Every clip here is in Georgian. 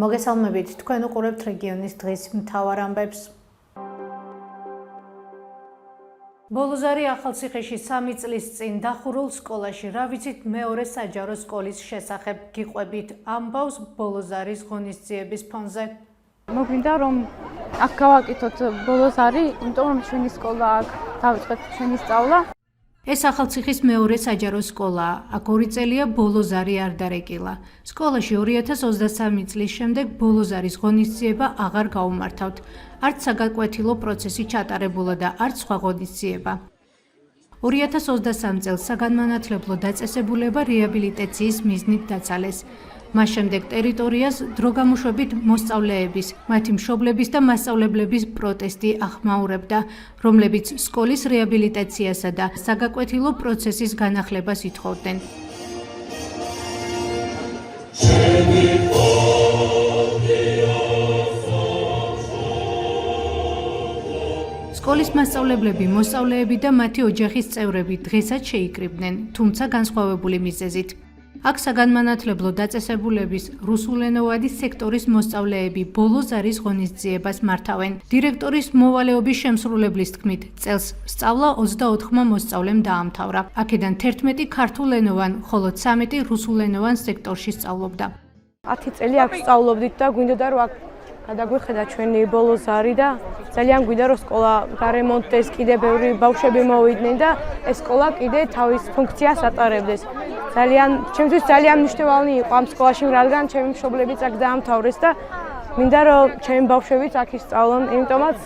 მოგესალმებით, თქვენ უყურებთ რეგიონის დღის მთავარ ამბებს. ბოლოზარი ახალციხეში 3 წლის წინ დახურულ სკოლაში რა ვიცით მეორე საჯარო სკოლის შესახებ გიყვებით ამბავს ბოლოზარის ღონისძიების ფონზე. მოგვინდა რომ აქ გავაკეთოთ ბოლოზარი, იმიტომ რომ ჩვენი სკოლა აქ დავიწყეთ ჩვენი სწავლა. ეს ახალციხის მეორე საჯარო სკოლაა. აქ 2 წელია ბოლოზარი არ დარეკილა. სკოლაში 2023 წლის შემდეგ ბოლოზარის ღონისძიება აღარ გაუმართავთ. არც საგაკვეთილო პროცესი ჩატარებულა და არც სხვა ღონისძიება. 2023 წელს საგანმანათლებლო დაწესებულება რეაბილიტაციის მიზნით დაცალეს. მას შემდეგ ტერიტორიას დროგამოშვებით მოსწავლეების, მათი მშობლების და მასწავლებლების პროტესტი ახმაურებდა, რომლებიც სკოლის რეაბილიტაციასა და საგაკვეთილო პროცესის განახლებას ითხოვდნენ. სკოლის მასწავლებლები, მოსწავლეები და მათი ოჯახის წევრები დღესაც შეიკრიბნენ, თუმცა განსხვავებული მიზეზით. აქ საგანმანათლებლო დაწესებულების რუსულენოვანი სექტორის მოსწავლეები ბოლოზარის ღონისძიებას მართავენ. დირექტორის მოვალეობის შემსრულებლის თქმით, წელს სწავლა 24 მოსწავლემ დაამთავრა. აქედან 11 ქართულენოვან, ხოლო 13 რუსულენოვან სექტორში სწავლობდა. 10 წელი აქ სწავლობდით და გვინდოდა რომ აქ გადაგვიხედა ჩვენი ბოლოზარი და ძალიან გვინდა რომ სკოლა გარემონტდეს, კიდე ბევრი ბავშვები მოვიდნენ და ეს სკოლა კიდე თავის ფუნქციას ატარებდეს. ჩემთვის ძალიან მნიშვნელოვანი იყო ამ სკოლაში, რადგან ჩემი მშობლებიც აქ დაამთავრეს და მინდა რომ ჩემი ბავშვებიც აქ ისწავლონ, იმიტომაც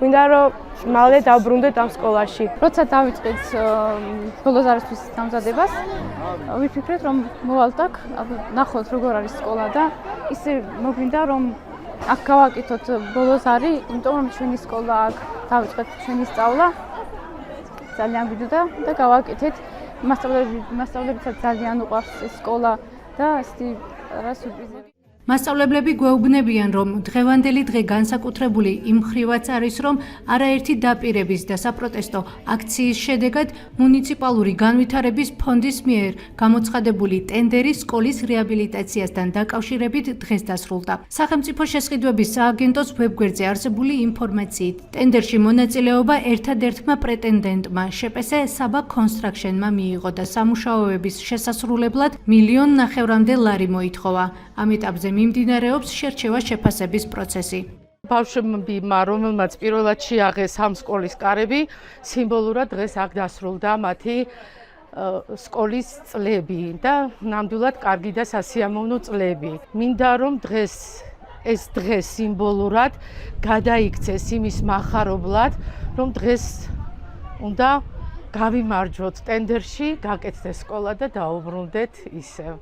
მინდა რომ მალე დავბრუნდეთ ამ სკოლაში. როცა დავიწყეთ ბოლოზარისთვის დამზადებას, ვიფიქრეთ რომ მოვალთ აქ, ნახოთ როგორ არის სკოლა და ისე მოგვინდა რომ აქ გავაკეთოთ ბოლოზარი, იმიტომ რომ ჩვენი სკოლა აქ დავიწყეთ ჩვენი სწავლა. ძალიან გვიძდა და გავაკეთეთ. მასწავლებლებსაც ძალიან უყვარს ეს სკოლა და ესეთი რა სურპრიზები. მასწავლებლები გვეუბნებიან, რომ დღევანდელი დღე განსაკუთრებული იმ მხრივაც არის, რომ არაერთი დაპირების და საპროტესტო აქციის შედეგად მუნიციპალური განვითარების ფონდის მიერ გამოცხადებული ტენდერი სკოლის რეაბილიტაციასთან დაკავშირებით დღეს დასრულდა. სახელმწიფო შესყიდვების სააგენტოს ვებგვერდზე არსებული ინფორმაციით, ტენდერში მონაწილეობა ერთადერთმა პრეტენდენტმა შპს საბა კონსტრაქშენმა მიიღო და სამუშაოების შესასრულებლად 1,5 მილიონამდე ლარი მოითხოვა. ამ ეტაპზე მიმდინარეობს შერჩევა შეფასების პროცესი. ბავშვებმა, რომელმაც პირველად შეაღეს ამ სკოლის კარები, სიმბოლურად დღეს აქ დასრულდა მათი სკოლის წლები და ნამდვილად კარგი და სასიამოვნო წლები. მინდა რომ ეს დღე სიმბოლურად გადაიქცეს იმის მახარებლად, რომ დღეს უნდა გავიმარჯვოთ ტენდერში, გაკეთდეს სკოლა და დაუბრუნდეთ ისევ.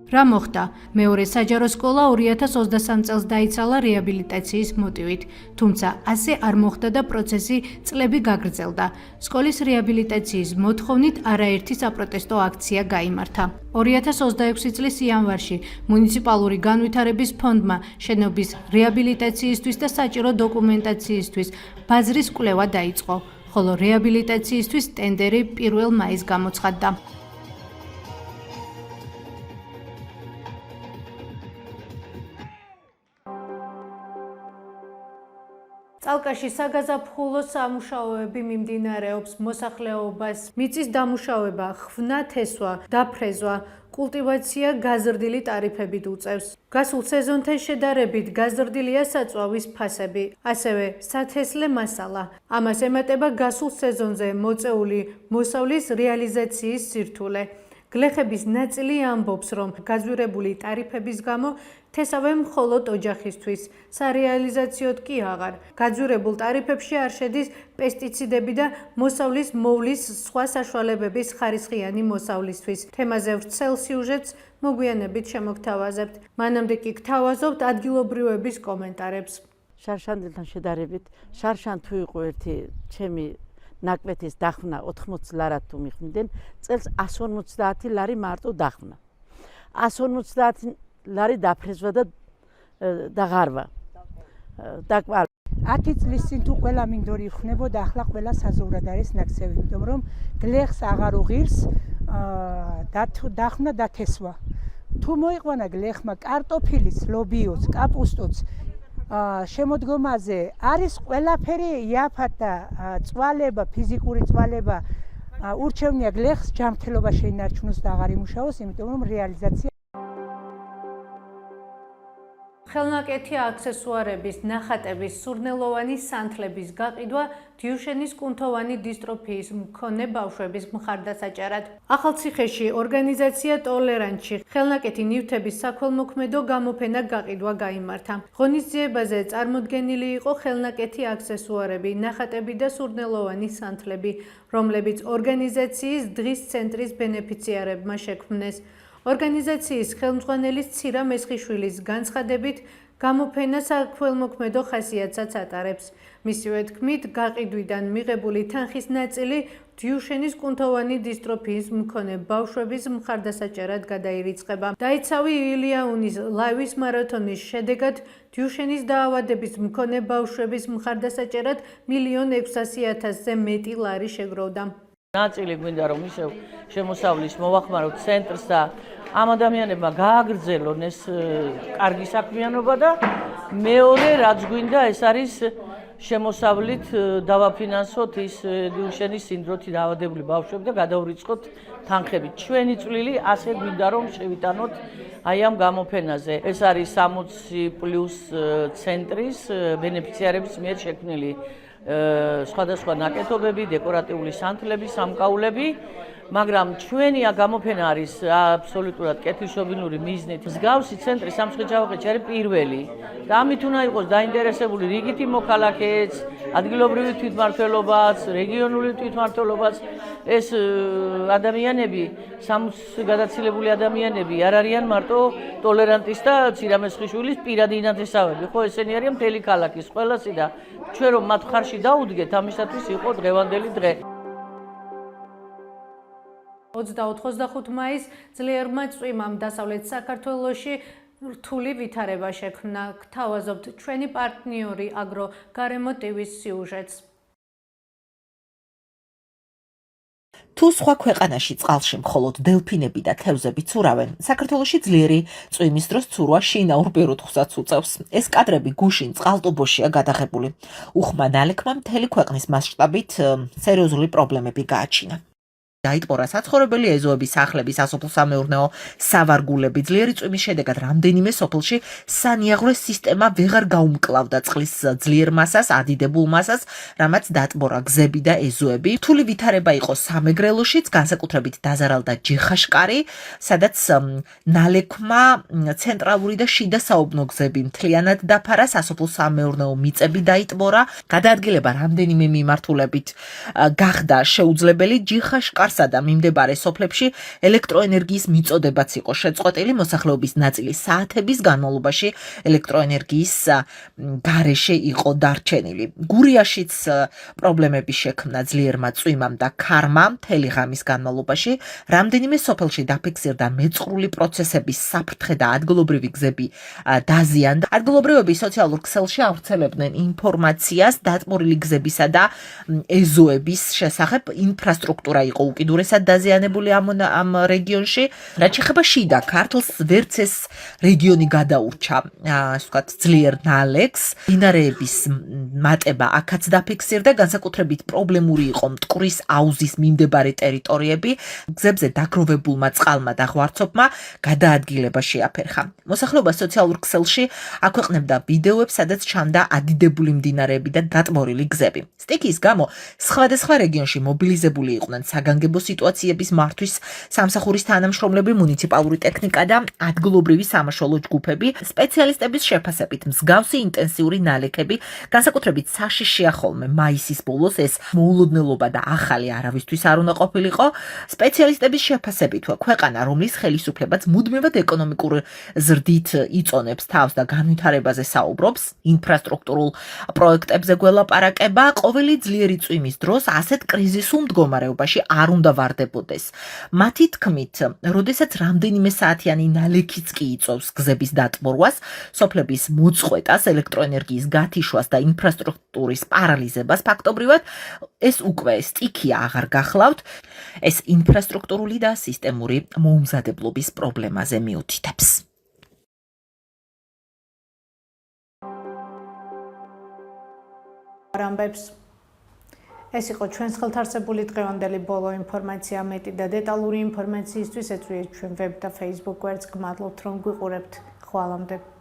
რა მოხდა? მეორე საჯარო სკოლა 2023 წელს დაიცალა რეაბილიტაციის მოტივით, თუმცა ასე არ მოხდა და პროცესი წლები გაგრძელდა. სკოლის რეაბილიტაციის მოთხოვნით არაერთი საპროტესტო აქცია გაიმართა. 2026 წლის იანვარში მუნიციპალური განვითარების ფონდმა შენობის რეაბილიტაციისთვის და საჭირო დოკუმენტაციისთვის ბაზრის კვლევა დაიწყო, ხოლო რეაბილიტაციისთვის ტენდერი 1 მაისს გამოცხადდა. წალკაში საგაზაფხულო სამუშაოები მიმდინარეობს. მოსახლეობას მიწის დამუშავება, ხვნა თესვა, დაფრეზვა, კულტივაცია გაზრდილი ტარიფებით უწევს. გასულ სეზონთან შედარებით გაზრდილია საწვავის ფასები, ასევე სათესლე მასალა. ამას ემატება გასულ სეზონზე მოწეული მოსავლის რეალიზაციის სირთულე. გლეხების ნაწილი ამბობს, რომ გაძვირებული ტარიფების გამო თესავენ მხოლოდ ოჯახისთვის, სარეალიზაციოდ კი აღარ. გაძვირებულ ტარიფებში არ შედის პესტიციდები და მოსავლის მოვლის სხვა საშუალებების ხარისხიანი მოსავლისთვის. თემაზე ვრცელ სიუჟეტს მოგვიანებით შემოგთავაზებთ. მანამდე კი გთავაზობთ ადგილობრივების კომენტარებს. შარშანთან შედარებით, შარშან თუ იყო ერთი ჩემი ნაკვეთის დახმნა 80 ლარად თუ მიხმდნენ, წელს 150 ლარი მარტო დახმნა. 150 ლარი დაფრესვა და დაღარვა. დაკვალ 10 წლის წინ თუ ყველა მინდორი იხვნებოდა, ახლა ყველა საზოვრად არის ნაკცევი, იმიტომ რომ გლეხს აღარ უღირს დახმნა დათესვა. თუ მოიყვანა გლეხმა კარტოფილის, ლობიოს, კაპუსტოც შემოდგომაზე არის ყველაფერი იაფად და წვალება, ფიზიკური წვალება ურჩევნია გლეხს ჯანმრთელობა შეინარჩუნოს და აღარ იმუშაოს, იმიტომ რომ რეალიზაცია ხელნაკეთი აქსესუარების, ნახატების, სურნელოვანი სანთლების გაყიდვა დიუშენის კუნთოვანი დისტროფიის მქონე ბავშვების მხარდასაჭერად. ახალციხეში ორგანიზაცია ტოლერანტში ხელნაკეთი ნივთების საქველმოქმედო გამოფენა გაყიდვა გაიმართა. ღონისძიებაზე წარმოდგენილი იყო ხელნაკეთი აქსესუარები, ნახატები და სურნელოვანი სანთლები, რომლებიც ორგანიზაციის დღის ცენტრის ბენეფიციარებმა შექმნეს. ორგანიზაციის ხელმძღვანელის ცირა მესხიშვილის განცხადებით, გამოფენა საქველმოქმედო ხასიათსაც ატარებს. მისივე თქმით, გაყიდვიდან მიღებული თანხის ნაწილი დიუშენის კუნთოვანი დისტროფიის მქონე ბავშვების მხარდასაჭერად გადაირიცხება. დაიცავი ილიაუნის ლაივის მარათონის შედეგად დიუშენის დაავადების მქონე ბავშვების მხარდასაჭერად 1.600.000-ზე მეტი ლარი შეგროვდა. ნაწილი გვინდა რომ ისევ შემოსავლის მოვახმაროთ ცენტრს და ამ ადამიანებმა გააგრძელონ ეს კარგი საქმიანობა და მეორე რაც გვინდა ეს არის შემოსავლით დავაფინანსოთ ის დიუშენის სინდრომით დაავადებული ბავშვები და გადავრიცხოთ თანხები. ჩვენი წვლილი ასე გვინდა რომ შევიტანოთ აი ამ გამოფენაზე. ეს არის 60+ ცენტრის ბენეფიციარების მიერ შექმნილი სხვადასხვა ნაკეთობები, დეკორატიული სანთლები, სამკაულები, მაგრამ ჩვენი გამოფენა არის აბსოლუტურად კეთილშობილური მიზნით. მსგავსი ცენტრი სამცხე-ჯავახეთში არის პირველი და ამით უნდა იყოს დაინტერესებული რიგითი მოქალაქეც, ადგილობრივი თვითმმართველობაც, რეგიონული თვითმმართველობაც. ეს ადამიანები, გადაცილებული ადამიანები არ არიან მარტო ტოლერანტის და ცირამესხიშვილის პირადი ინათესავები, ხო ესენი არიან მთელი ქალაქის ყველასი და ჩვენ რომ მათ ხარში დაუდგეთ, ამისათვის იყო დღევანდელი დღე. 24-25 მაისს ძლიერმა წვიმამ დასავლეთ საქართველოში რთული ვითარება შექმნა. გთავაზობთ ჩვენი პარტნიორი აგრო გარემო ტივის სიუჟეტს. თუ სხვა ქვეყანაში წყალში მხოლოდ დელფინები და თევზები ცურავენ, საქართველოში ძლიერი წვიმის დროს ცურვა შინაურ პირუტყვსაც უწევს. ეს კადრები გუშინ წყალტუბოშია გადაღებული. უხმა ნალექმა მთელი ქვეყნის მასშტაბით სერიოზული პრობლემები გააჩინა. დაიტყორა საცხოვრებელი ეზოების, სახლები, სასოფლო-სამეურნეო სავარგულები. ძლიერი წვიმის შედეგად რამდენიმე სოფელში სანიაღვრე სისტემა ვეღარ გაუმკლავდა წყლის ძლიერ მასას, ადიდებულ მასას, რამაც დატბორა გზები და ეზოები. რთული ვითარება იყო სამეგრელოშიც, განსაკუთრებით დაზარალდა ჯიხაშკარი, სადაც ნალექმა ცენტრალური და შიდა საუბნო გზები მთლიანად დაფარა, სასოფლო-სამეურნეო მიწები დაიტბორა. გადაადგილება რამდენიმე მიმართულებით გახდა შეუძლებელი. ჯიხაშკარს და მიმდებარე სოფლებში ელექტროენერგიის მიწოდებაც იყო შეწყვეტილი. მოსახლეობის ნაწილი საათების განმავლობაში ელექტროენერგიის გარეშე იყო დარჩენილი. გურიაშიც პრობლემები შექმნა ძლიერმა წვიმამ და ქარმა. მთელი ღამის განმავლობაში რამდენიმე სოფელში დაფიქსირდა მეწყრული პროცესების საფრთხე და ადგილობრივი გზები დაზიანდა. ადგილობრივები სოციალურ ქსელში ავრცელებდნენ ინფორმაციას დატბორილი გზებისა და ეზოების შესახებ. ინფრასტრუქტურა იყო უკიდურესად დაზიანებული ამ რეგიონში. რაც შეეხება შიდა ქართლს, ვერც ეს რეგიონი გადაურჩა, ასე ვთქვათ, ძლიერ ნალექს. მდინარეების მატება აქაც დაფიქსირდა, განსაკუთრებით პრობლემური იყო მტკვრის აუზის მიმდებარე ტერიტორიები. გზებზე დაგროვებულმა წყალმა და ღვარცობმა გადაადგილება შეაფერხა. მოსახლეობა სოციალურ ქსელში აქვეყნებდა ვიდეოებს, სადაც ჩანდა ადიდებული მდინარეები და დატბორილი გზები. სტიქიის გამო სხვადასხვა რეგიონში მობილიზებული იყვნენ საგანგებო სიტუაციების მართვის სამსახურის თანამშრომლები, მუნიციპალური ტექნიკა და ადგილობრივი სამაშველო ჯგუფები. სპეციალისტების შეფასებით მსგავსი ინტენსიური ნალექები განსაკუთრებით საშიშია ხოლმე მაისის ბოლოს. ეს მოულოდნელობა და ახალი არავისთვის არ უნდა ყოფილიყო. სპეციალისტების შეფასებით ქვეყანა, რომლის ხელისუფლებაც მუდმივად ეკონომიკურ ზრდით იწონებს თავს და განვითარებაზე საუბრობს, ინფრასტრუქტურულ პროექტებზე გველაპარაკება, ყოველი ძლიერი წვიმის დროს ასეთ კრიზისულ მდგომარეობაში არ უნდა ვარდებოდეს. მათი თქმით, როდესაც რამდენიმე საათიანი ნალექიც კი იწვევს გზების დატბორვას, სოფლების მოწყვეტას, ელექტროენერგიის გათიშვას და ინფრასტრუქტურის პარალიზებას, ფაქტობრივად ეს უკვე სტიქია აღარ გახლავთ, ეს ინფრასტრუქტურული და სისტემური მოუმზადებლობის პრობლემაზე მიუთითებს. ეს იყო ჩვენს ხელთარსებული დღევანდელი ბოლო ინფორმაცია. მეტი და დეტალური ინფორმაციისთვის ეწვიეთ ჩვენ ვებ და Facebook გვერდს. გმადლობთ რომ გვიყურებთ. ხვალამდე.